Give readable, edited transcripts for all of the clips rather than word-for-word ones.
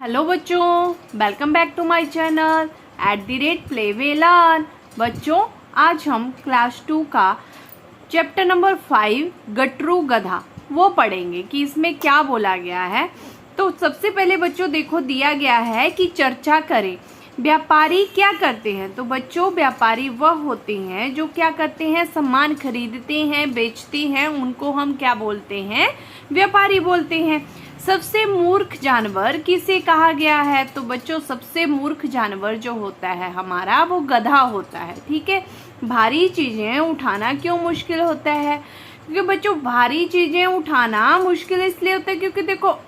Hello बच्चों, welcome back to my channel @play way learn. बच्चों, आज हम क्लास 2 का चैप्टर नंबर 5 गटरू गधा वो पढ़ेंगे कि इसमें क्या बोला गया है। तो सबसे पहले बच्चों देखो, दिया गया है कि चर्चा करें। व्यापारी क्या करते हैं? तो बच्चों, व्यापारी वह होते हैं जो क्या करते हैं, सामान खरीदते हैं, बेचते हैं, उनको हम क्या बोलते हैं, व्यापारी बोलते हैं। सबसे मूर्ख जानवर किसे कहा गया है? तो बच्चों, सबसे मूर्ख जानवर जो होता है हमारा, वो गधा होता है। ठीक है। भारी चीजें उठाना क्यों मुश्किल होता है? क्योंकि बच्चों, भारी चीजें उठाना मुश्किल इसलिए होता है क्योंकि देखो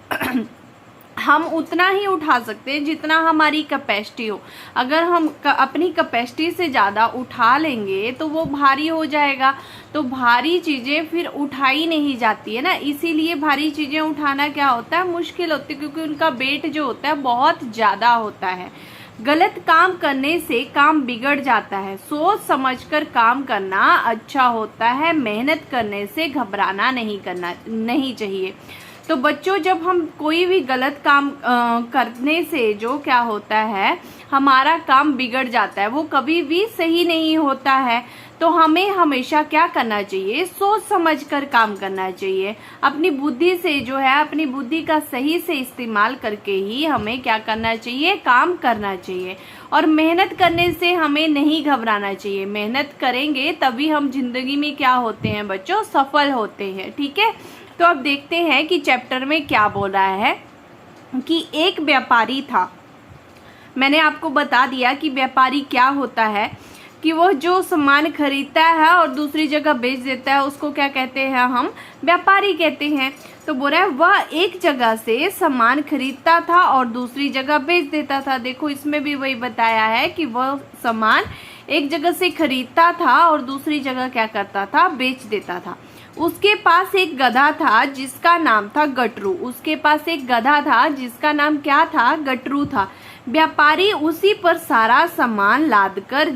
हम उतना ही उठा सकते हैं जितना हमारी कैपेसिटी हो। अगर हम अपनी कैपेसिटी से ज़्यादा उठा लेंगे तो वो भारी हो जाएगा, तो भारी चीज़ें फिर उठाई नहीं जाती है ना। इसीलिए भारी चीज़ें उठाना क्या होता है, मुश्किल होती है, क्योंकि उनका वेट जो होता है बहुत ज़्यादा होता है। गलत काम करने से काम बिगड़ जाता है। सोच समझकर काम करना अच्छा होता है। मेहनत करने से घबराना नहीं चाहिए। तो बच्चों, जब हम कोई भी गलत काम करने से जो क्या होता है, हमारा काम बिगड़ जाता है, वो कभी भी सही नहीं होता है। तो हमें हमेशा क्या करना चाहिए, सोच समझकर काम करना चाहिए। अपनी बुद्धि से जो है, अपनी बुद्धि का सही से इस्तेमाल करके ही हमें क्या करना चाहिए, काम करना चाहिए। और मेहनत करने से हमें नहीं घबराना चाहिए। मेहनत करेंगे तभी हम जिंदगी में क्या होते हैं बच्चों, सफल होते हैं। ठीक है। तो अब देखते हैं कि चैप्टर में क्या बोल रहा है कि एक व्यापारी था। मैंने आपको बता दिया कि व्यापारी क्या होता है, कि वो जो सामान खरीदता है और दूसरी जगह बेच देता है, उसको क्या कहते हैं, हम व्यापारी कहते हैं। तो बोल रहा है वह एक जगह से सामान खरीदता था और दूसरी जगह बेच देता था। देखो, इसमें भी वही बताया है कि वह सामान एक जगह से खरीदता था और दूसरी जगह क्या करता था, बेच देता था। उसके पास एक गधा था जिसका नाम था गटरू। उसके पास एक गधा था जिसका नाम क्या था, गटरू था। व्यापारी उसी पर सारा सामान लाद कर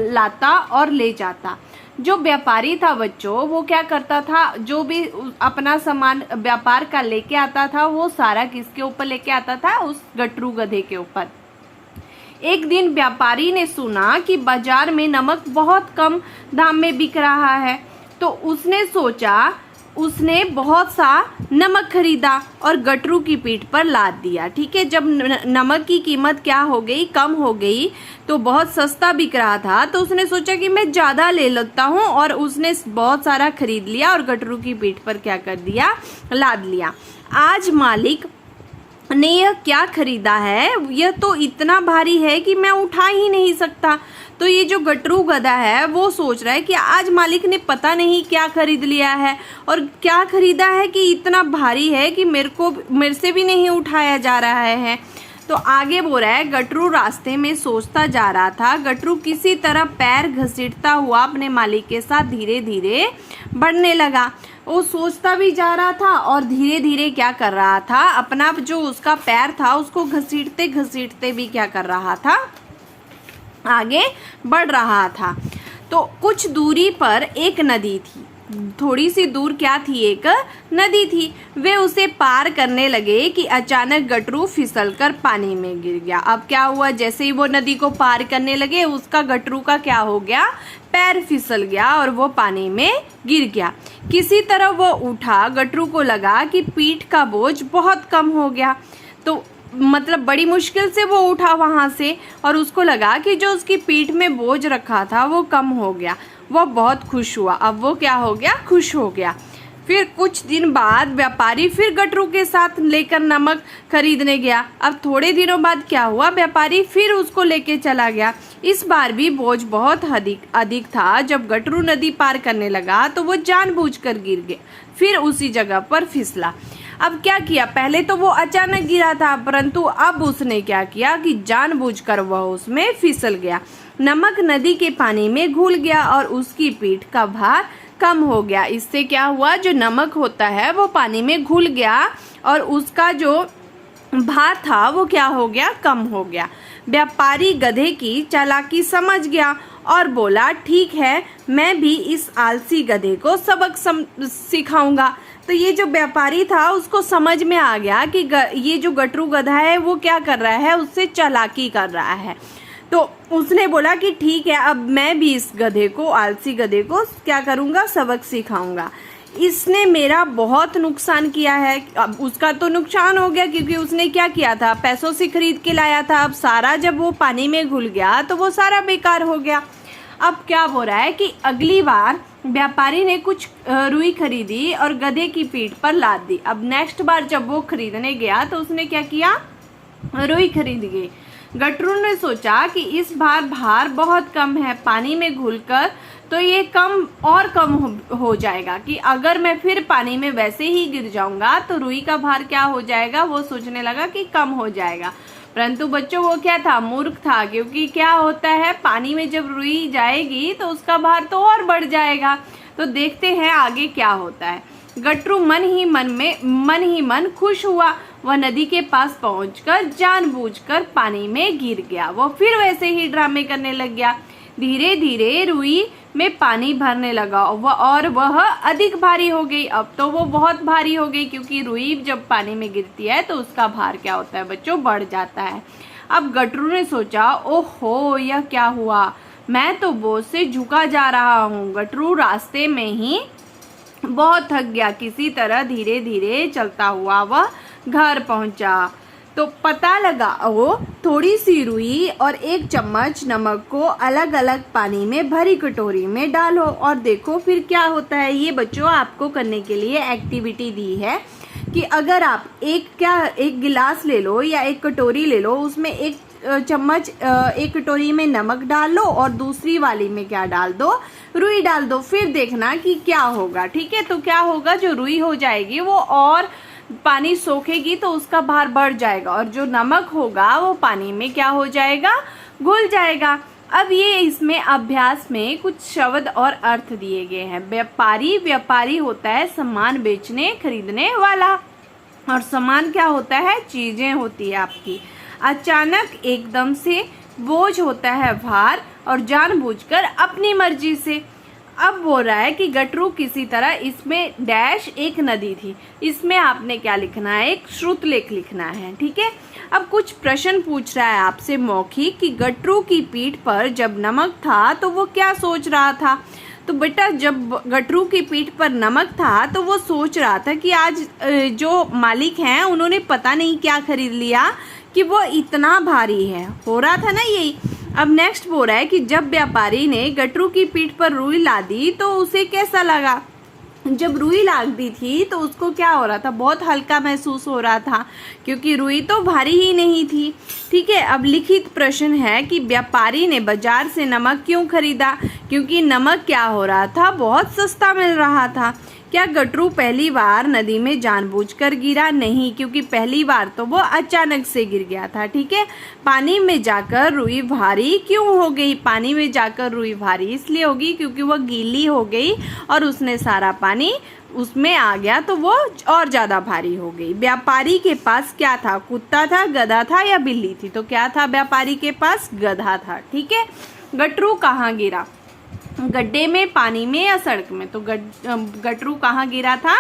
लाता और ले जाता। जो व्यापारी था बच्चों, वो क्या करता था, जो भी अपना सामान व्यापार का लेके आता था, वो सारा किसके ऊपर लेके आता था, उस गटरू गधे के ऊपर। एक दिन व्यापारी ने सुना कि बाजार में नमक बहुत कम दाम में बिक रहा है। तो उसने सोचा, उसने बहुत सा नमक खरीदा और गटरू की पीठ पर लाद दिया। ठीक है। जब नमक की कीमत क्या हो गई, कम हो गई, तो बहुत सस्ता बिक रहा था, तो उसने सोचा कि मैं ज़्यादा ले लेता हूँ, और उसने बहुत सारा खरीद लिया और गटरू की पीठ पर क्या कर दिया, लाद लिया। आज मालिक ने यह क्या खरीदा है, यह तो इतना भारी है कि मैं उठा ही नहीं सकता। तो ये जो गटरू गधा है वो सोच रहा है कि आज मालिक ने पता नहीं क्या खरीद लिया है, और क्या खरीदा है कि इतना भारी है कि मेरे से भी नहीं उठाया जा रहा है। तो आगे बोल रहा है, गटरू रास्ते में सोचता जा रहा था। गटरू किसी तरह पैर घसीटता हुआ अपने मालिक के साथ धीरे धीरे बढ़ने लगा। वो सोचता भी जा रहा था और धीरे धीरे क्या कर रहा था, अपना जो उसका पैर था उसको घसीटते घसीटते भी क्या कर रहा था, आगे बढ़ रहा था। तो कुछ दूरी पर एक नदी थी। थोड़ी सी दूर क्या थी, एक नदी थी। वे उसे पार करने लगे कि अचानक गटरू फिसलकर पानी में गिर गया। अब क्या हुआ, जैसे ही वो नदी को पार करने लगे, उसका गटरू का क्या हो गया, पैर फिसल गया और वो पानी में गिर गया। किसी तरह वो उठा। गटरू को लगा कि पीठ का बोझ बहुत कम हो गया। तो मतलब बड़ी मुश्किल से वो उठा वहां से, और उसको लगा कि जो उसकी पीठ में बोझ रखा था वो कम हो गया। वो बहुत खुश हुआ। अब वो क्या हो गया, खुश हो गया। फिर कुछ दिन बाद व्यापारी फिर गटरू के साथ लेकर नमक खरीदने गया। अब थोड़े दिनों बाद क्या हुआ, व्यापारी फिर उसको लेके चला गया। इस बार भी बोझ बहुत अधिक था। जब गटरू नदी पार करने लगा तो वो जानबूझकर गिर गया, फिर उसी जगह पर फिसला। अब क्या किया, पहले तो वो अचानक गिरा था, परंतु अब उसने क्या किया कि जानबूझकर वह उसमें फिसल गया। नमक नदी के पानी में घुल गया और उसकी पीठ का भार कम हो गया। इससे क्या हुआ, जो नमक होता है वो पानी में घुल गया और उसका जो भार था वो क्या हो गया, कम हो गया। व्यापारी गधे की चालाकी समझ गया और बोला, ठीक है, मैं भी इस आलसी गधे को सबक सिखाऊंगा। तो ये जो व्यापारी था उसको समझ में आ गया कि ये जो गटरू गधा है वो क्या कर रहा है, उससे चालाकी कर रहा है। तो उसने बोला कि ठीक है, अब मैं भी इस गधे को, आलसी गधे को क्या करूँगा, सबक सिखाऊंगा। इसने मेरा बहुत नुकसान किया है। अब उसका तो नुकसान हो गया क्योंकि उसने क्या किया था, पैसों से खरीद के लाया था। अब सारा जब वो पानी में घुल गया तो वो सारा बेकार हो गया। अब क्या हो रहा है कि अगली बार व्यापारी ने कुछ रुई खरीदी और गधे की पीठ पर लाद दी। अब नेक्स्ट बार जब वो खरीदने गया तो उसने क्या किया, रुई खरीद गई। गटरू ने सोचा कि इस बार भार बहुत कम है, पानी में घुलकर तो ये कम हो जाएगा, कि अगर मैं फिर पानी में वैसे ही गिर जाऊंगा तो रुई का भार क्या हो जाएगा, वो सोचने लगा कि कम हो जाएगा। परंतु बच्चों वो क्या था, मूर्ख था, क्योंकि क्या होता है, पानी में जब रुई जाएगी तो उसका भार तो और बढ़ जाएगा। तो देखते हैं आगे क्या होता है। गटरू मन ही मन खुश हुआ। वह नदी के पास पहुंचकर जानबूझकर पानी में गिर गया। वो फिर वैसे ही ड्रामे करने लग गया। धीरे धीरे रुई में पानी भरने लगा और वह अधिक भारी हो गई। अब तो वो बहुत भारी हो गई, क्योंकि रुई जब पानी में गिरती है तो उसका भार क्या होता है बच्चों, बढ़ जाता है। अब गटरू ने सोचा, ओहो यह क्या हुआ, मैं तो बोझ से झुका जा रहा हूँ। गटरू रास्ते में ही बहुत थक गया। किसी तरह धीरे धीरे चलता हुआ वह घर पहुंचा तो पता लगा वो थोड़ी सी रुई और 1 चम्मच नमक को अलग अलग पानी में भरी कटोरी में डालो और देखो फिर क्या होता है। ये बच्चों आपको करने के लिए एक्टिविटी दी है कि अगर आप एक गिलास ले लो या एक कटोरी ले लो, उसमें 1 चम्मच एक कटोरी में नमक डाल लो और दूसरी वाली में क्या डाल दो, रुई डाल दो। फिर देखना कि क्या होगा। ठीक है, तो क्या होगा, जो रुई हो जाएगी वो और पानी सोखेगी तो उसका भार बढ़ जाएगा और जो नमक होगा वो पानी में क्या हो जाएगा, घुल जाएगा। अब ये इसमें अभ्यास में कुछ शब्द और अर्थ दिए गए हैं। व्यापारी होता है सामान बेचने खरीदने वाला, और सामान क्या होता है, चीजें होती है आपकी। अचानक एकदम से बोझ होता है भार, और जानबूझकर अपनी मर्जी से। अब बोल रहा है कि गटरू किसी तरह, इसमें डैश एक नदी थी, इसमें आपने क्या लिखना है, एक श्रुतलेख लिखना है। ठीक है, अब कुछ प्रश्न पूछ रहा है आपसे मौखिक कि गटरू की पीठ पर जब नमक था तो वो क्या सोच रहा था। तो बेटा जब गटरू की पीठ पर नमक था तो वो सोच रहा था कि आज जो मालिक हैं उन्होंने पता नहीं क्या खरीद लिया कि वो इतना भारी है, हो रहा था ना यही। अब नेक्स्ट बोल रहा है कि जब व्यापारी ने गटरू की पीठ पर रुई लादी तो उसे कैसा लगा। जब रुई लाद दी थी तो उसको क्या हो रहा था, बहुत हल्का महसूस हो रहा था, क्योंकि रुई तो भारी ही नहीं थी। ठीक है, अब लिखित प्रश्न है कि व्यापारी ने बाजार से नमक क्यों खरीदा, क्योंकि नमक क्या हो रहा था, बहुत सस्ता मिल रहा था। क्या गटरू पहली बार नदी में जानबूझकर गिरा, नहीं, क्योंकि पहली बार तो वो अचानक से गिर गया था। ठीक है, पानी में जाकर रुई भारी क्यों हो गई, पानी में जाकर रुई भारी इसलिए होगी क्योंकि वो गीली हो गई और उसने सारा पानी उसमें आ गया तो वो और ज्यादा भारी हो गई। व्यापारी के पास क्या था, कुत्ता था, गधा था या बिल्ली थी, तो क्या था, व्यापारी के पास गधा था। ठीक है, गटरू कहाँ गिरा, गड्ढे में, पानी में या सड़क में, तो गटरू कहाँ गिरा था,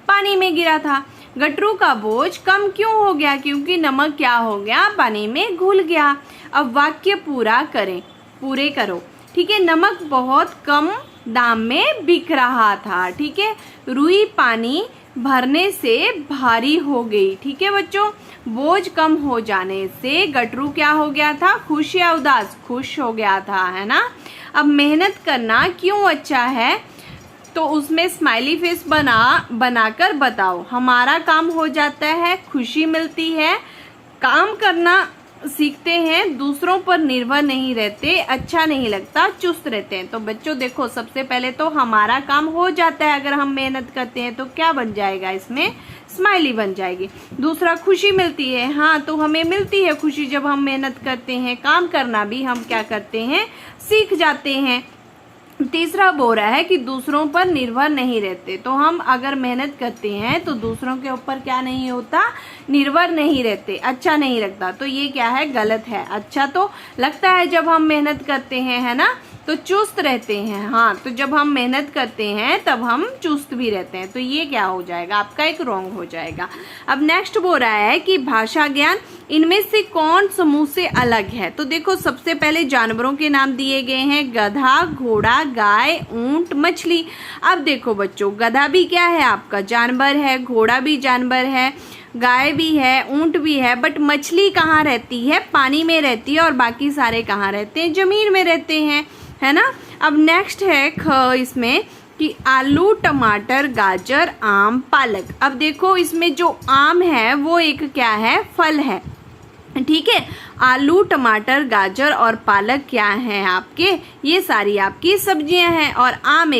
पानी में गिरा था। गटरू का बोझ कम क्यों हो गया, क्योंकि नमक क्या हो गया, पानी में घुल गया। अब वाक्य पूरे करो। ठीक है, नमक बहुत कम दाम में बिक रहा था। ठीक है, रुई पानी भरने से भारी हो गई। ठीक है बच्चों, बोझ कम हो जाने से गटरू क्या हो गया था, खुश या उदास, खुश हो गया था, है ना। अब मेहनत करना क्यों अच्छा है, तो उसमें स्माइली फेस बनाकर बताओ। हमारा काम हो जाता है, खुशी मिलती है, काम करना सीखते हैं, दूसरों पर निर्भर नहीं रहते, अच्छा नहीं लगता, चुस्त रहते हैं। तो बच्चों देखो, सबसे पहले तो हमारा काम हो जाता है, अगर हम मेहनत करते हैं तो क्या बन जाएगा, इसमें स्माइली बन जाएगी। दूसरा, खुशी मिलती है, हाँ तो हमें मिलती है खुशी जब हम मेहनत करते हैं, काम करना भी हम क्या करते हैं, सीख जाते हैं। तीसरा बोल रहा है कि दूसरों पर निर्भर नहीं रहते, तो हम अगर मेहनत करते हैं तो दूसरों के ऊपर क्या नहीं होता, निर्भर नहीं रहते, अच्छा नहीं लगता। तो ये क्या है, गलत है। अच्छा तो लगता है जब हम मेहनत करते हैं, है ना। तो चुस्त रहते हैं। हाँ, तो जब हम मेहनत करते हैं तब हम चुस्त भी रहते हैं। तो ये क्या हो जाएगा आपका, एक रॉन्ग हो जाएगा। अब नेक्स्ट बोल रहा है कि भाषा ज्ञान इनमें से कौन समूह से अलग है। तो देखो सबसे पहले जानवरों के नाम दिए गए हैं, गधा, घोड़ा, गाय, ऊंट, मछली। अब देखो बच्चों, गधा भी क्या है आपका, जानवर है, घोड़ा भी जानवर है, गाय भी है, ऊंट भी है, बट मछली कहाँ रहती है, पानी में रहती है, और बाकी सारे कहाँ रहते हैं, जमीन में रहते हैं, है ना। अब नेक्स्ट है ख इसमें कि आलू, टमाटर, गाजर, आम, पालक। अब देखो इसमें जो आम है वो एक क्या है, फल है, ठीक है। आलू, टमाटर, गाजर और पालक क्या है आपके, ये सारी आपकी सब्जियां हैं, और आम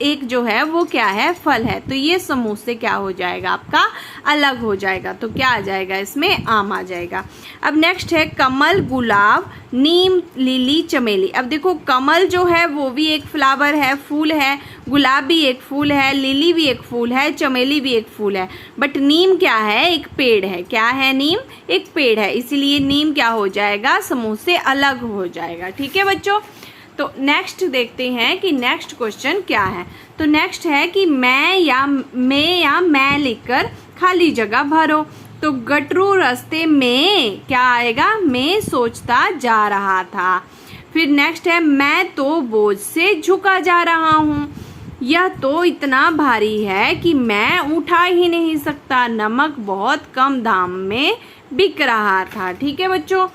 एक जो है वो क्या है, फल है। तो ये समूह से क्या हो जाएगा आपका, अलग हो जाएगा। तो क्या आ जाएगा इसमें, आम आ जाएगा। अब नेक्स्ट है कमल, गुलाब, नीम, लिली, चमेली। अब देखो कमल जो है वो भी एक फ्लावर है, फूल है, गुलाब भी एक फूल है, लिली भी एक फूल है, चमेली भी एक फूल है, बट नीम क्या है, एक पेड़ है। क्या है, नीम एक पेड़ है, इसीलिए नीम क्या हो जाएगा, समूह से अलग हो जाएगा। ठीक है बच्चों। तो नेक्स्ट देखते हैं कि नेक्स्ट क्वेश्चन क्या है। तो नेक्स्ट है कि मैं मैं लिखकर खाली जगह भरो। तो गटरू रास्ते में क्या आएगा, मैं सोचता जा रहा था। फिर नेक्स्ट है मैं तो बोझ से झुका जा रहा हूँ। यह तो इतना भारी है कि मैं उठा ही नहीं सकता। नमक बहुत कम दाम में बिक रहा था। ठीक है बच्चों।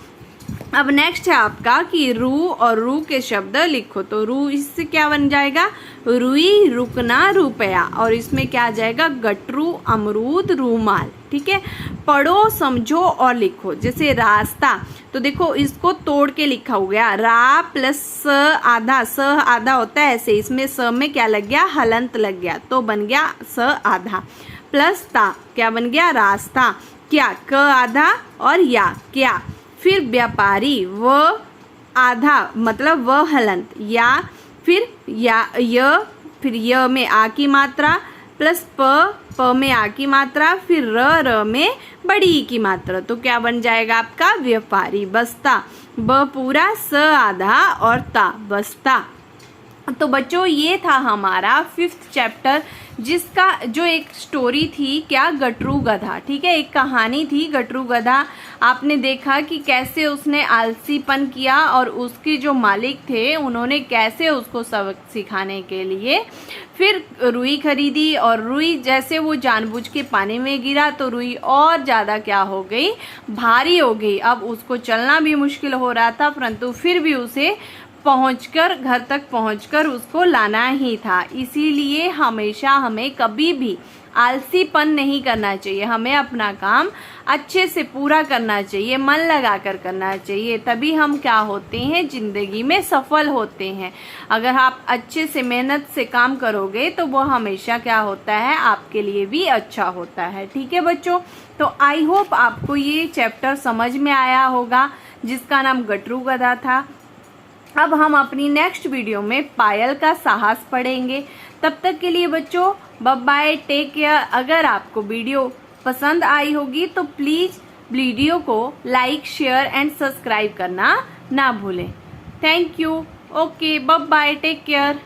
अब नेक्स्ट है आपका कि रू और रू के शब्द लिखो। तो रू इससे क्या बन जाएगा, रुई, रुकना, रुपया, और इसमें क्या आ जाएगा, गटरू, अमरूद, रूमाल। ठीक है। पढ़ो, समझो और लिखो। जैसे रास्ता, तो देखो इसको तोड़ के लिखा हो गया, रा प्लस स आधा, स आधा होता है ऐसे, इसमें स में क्या लग गया, हलंत लग गया, तो बन गया स आधा, प्लस ता क्या बन गया, रास्ता। क्या, क आधा और या क्या। फिर व्यापारी, व आधा मतलब व हलंत, या फिर या य, फिर य में आ की मात्रा, प्लस प में आ की मात्रा, फिर र में बड़ी ई की मात्रा। तो क्या बन जाएगा आपका, व्यापारी। बस्ता, ब पूरा, स आधा और ता, बस्ता। तो बच्चों ये था हमारा 5th चैप्टर, जिसका जो एक स्टोरी थी क्या, गटरू गधा। ठीक है, एक कहानी थी गटरू गधा। आपने देखा कि कैसे उसने आलसीपन किया और उसके जो मालिक थे उन्होंने कैसे उसको सबक सिखाने के लिए फिर रुई खरीदी, और रुई जैसे वो जानबूझ के पानी में गिरा तो रुई और ज़्यादा क्या हो गई, भारी हो गई। अब उसको चलना भी मुश्किल हो रहा था, परंतु फिर भी उसे घर तक पहुंचकर उसको लाना ही था। इसीलिए हमेशा हमें कभी भी आलसीपन नहीं करना चाहिए, हमें अपना काम अच्छे से पूरा करना चाहिए, मन लगाकर करना चाहिए, तभी हम क्या होते हैं, जिंदगी में सफल होते हैं। अगर आप अच्छे से मेहनत से काम करोगे तो वो हमेशा क्या होता है, आपके लिए भी अच्छा होता है। ठीक है बच्चों। तो आई होप आपको ये चैप्टर समझ में आया होगा, जिसका नाम गटरू गधा था। अब हम अपनी नेक्स्ट वीडियो में पायल का साहस पढ़ेंगे। तब तक के लिए बच्चों बाय बाय, टेक केयर। अगर आपको वीडियो पसंद आई होगी तो प्लीज वीडियो को लाइक, शेयर एंड सब्सक्राइब करना ना भूलें। Thank you. Okay, bye bye, take care.